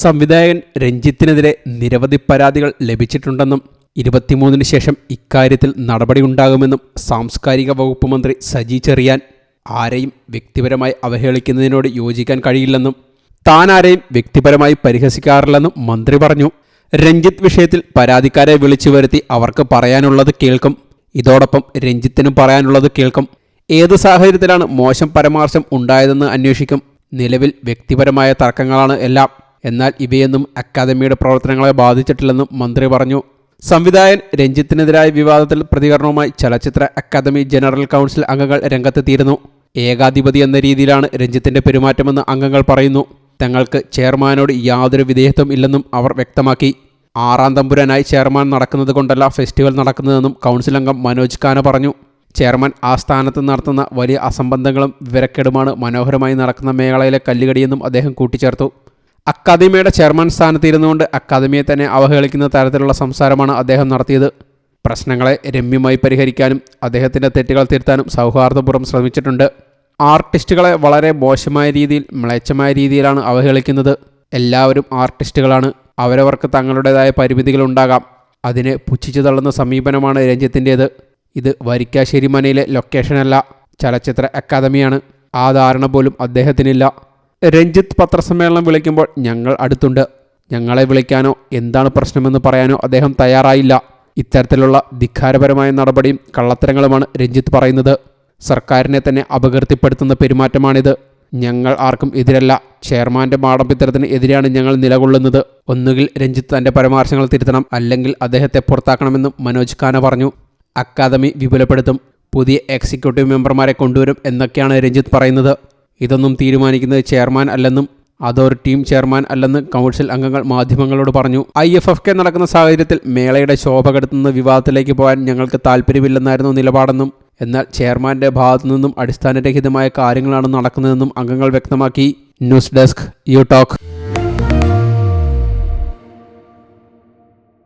സംവിധായകൻ രഞ്ജിത്തിനെതിരെ നിരവധി പരാതികൾ ലഭിച്ചിട്ടുണ്ടെന്നും 23-ന് ശേഷം ഇക്കാര്യത്തിൽ നടപടിയുണ്ടാകുമെന്നും സാംസ്കാരിക വകുപ്പ് മന്ത്രി സജി ചെറിയാൻ ആരെയും വ്യക്തിപരമായി അവഹേളിക്കുന്നതിനോട് യോജിക്കാൻ കഴിയില്ലെന്നും താൻ ആരെയും വ്യക്തിപരമായി പരിഹസിക്കാറില്ലെന്നും മന്ത്രി പറഞ്ഞു. രഞ്ജിത്ത് വിഷയത്തിൽ പരാതിക്കാരെ വിളിച്ചു വരുത്തി അവർക്ക് പറയാനുള്ളത് കേൾക്കും. ഇതോടൊപ്പം രഞ്ജിത്തിനും പറയാനുള്ളത് കേൾക്കും. ഏത് സാഹചര്യത്തിലാണ് മോശം പരാമർശം ഉണ്ടായതെന്ന് അന്വേഷിക്കും. നിലവിൽ വ്യക്തിപരമായ തർക്കങ്ങളാണ് എല്ലാം. എന്നാൽ ഇവയൊന്നും അക്കാദമിയുടെ പ്രവർത്തനങ്ങളെ ബാധിച്ചിട്ടില്ലെന്നും മന്ത്രി പറഞ്ഞു. സംവിധായകൻ രഞ്ജിത്തിനെതിരായ വിവാദത്തിൽ പ്രതികരണവുമായി ചലച്ചിത്ര അക്കാദമി ജനറൽ കൗൺസിൽ അംഗങ്ങൾ രംഗത്തെത്തിയിരുന്നു. ഏകാധിപതി എന്ന രീതിയിലാണ് രഞ്ജിത്തിന്റെ പെരുമാറ്റമെന്ന് അംഗങ്ങൾ പറയുന്നു. തങ്ങൾക്ക് ചെയർമാനോട് യാതൊരു വിധേയത്വം ഇല്ലെന്നും അവർ വ്യക്തമാക്കി. 6ാം തമ്പുരാനായി ചെയർമാൻ നടക്കുന്നത് കൊണ്ടല്ല ഫെസ്റ്റിവൽ നടക്കുന്നതെന്നും കൗൺസിൽ അംഗം മനോജ് ഖാന പറഞ്ഞു. ചെയർമാൻ ആ സ്ഥാനത്ത് നടത്തുന്ന വലിയ അസംബന്ധങ്ങളും വിവരക്കേടുമാണ് മനോഹരമായി നടക്കുന്ന മേളയിലെ കല്ലുകടിയെന്നും അദ്ദേഹം കൂട്ടിച്ചേർത്തു. അക്കാദമിയുടെ ചെയർമാൻ സ്ഥാനത്തിരുന്നുകൊണ്ട് അക്കാദമിയെ തന്നെ അവഹേളിക്കുന്ന തരത്തിലുള്ള സംസാരമാണ് അദ്ദേഹം നടത്തിയത്. പ്രശ്നങ്ങളെ രമ്യമായി പരിഹരിക്കാനും അദ്ദേഹത്തിൻ്റെ തെറ്റുകൾ തിരുത്താനും സൗഹാർദ്ദപൂർവ്വം ശ്രമിച്ചിട്ടുണ്ട്. ആർട്ടിസ്റ്റുകളെ വളരെ മോശമായ രീതിയിൽ, മ്ലേച്ഛമായ രീതിയിലാണ് അവഹേളിക്കുന്നത്. എല്ലാവരും ആർട്ടിസ്റ്റുകളാണ്. അവരവർക്ക് തങ്ങളുടേതായ പരിമിതികളുണ്ടാകാം. അതിനെ പുച്ഛിച്ചു തള്ളുന്ന സമീപനമാണ് രഞ്ജിത്തിൻ്റേത്. ഇത് വരിക്കാശ്ശേരി മനയിലെ ലൊക്കേഷനല്ല, ചലച്ചിത്ര അക്കാദമിയാണ്. ആ ധാരണ പോലും അദ്ദേഹത്തിനില്ല. രഞ്ജിത്ത് പത്രസമ്മേളനം വിളിക്കുമ്പോൾ ഞങ്ങൾ അടുത്തുണ്ട്. ഞങ്ങളെ വിളിക്കാനോ എന്താണ് പ്രശ്നമെന്ന് പറയാനോ അദ്ദേഹം തയ്യാറായില്ല. ഇത്തരത്തിലുള്ള ധിക്കാരപരമായ നടപടിയും കള്ളത്തരങ്ങളുമാണ് രഞ്ജിത്ത് പറയുന്നത്. സർക്കാരിനെ തന്നെ അപകീർത്തിപ്പെടുത്തുന്ന പെരുമാറ്റമാണിത്. ഞങ്ങൾ ആർക്കും എതിരല്ല. ചെയർമാൻ്റെ മാടമ്പിത്തരത്തിന് എതിരെയാണ് ഞങ്ങൾ നിലകൊള്ളുന്നത്. ഒന്നുകിൽ രഞ്ജിത്ത് തൻ്റെ പരാമർശങ്ങൾ തിരുത്തണം, അല്ലെങ്കിൽ അദ്ദേഹത്തെ പുറത്താക്കണമെന്നും മനോജ് ഖാന പറഞ്ഞു. അക്കാദമി വിപുലപ്പെടുത്തും, പുതിയ എക്സിക്യൂട്ടീവ് മെമ്പർമാരെ കൊണ്ടുവരും എന്നൊക്കെയാണ് രഞ്ജിത്ത് പറയുന്നത്. ഇതൊന്നും തീരുമാനിക്കുന്നത് ചെയർമാൻ അല്ലെന്നും അതൊരു ടീം ചെയർമാൻ അല്ലെന്ന് കൗൺസിൽ അംഗങ്ങൾ മാധ്യമങ്ങളോട് പറഞ്ഞു. IFFK നടക്കുന്ന സാഹചര്യത്തിൽ മേളയുടെ ശോഭ കെടുത്തുന്ന വിവാദത്തിലേക്ക് പോകാൻ ഞങ്ങൾക്ക് താല്പര്യമില്ലെന്നായിരുന്നു നിലപാടെന്നും എന്നാൽ ചെയർമാൻ്റെ ഭാഗത്തു നിന്നും അടിസ്ഥാനരഹിതമായ കാര്യങ്ങളാണ് നടക്കുന്നതെന്നും അംഗങ്ങൾ വ്യക്തമാക്കി. News desk you talk.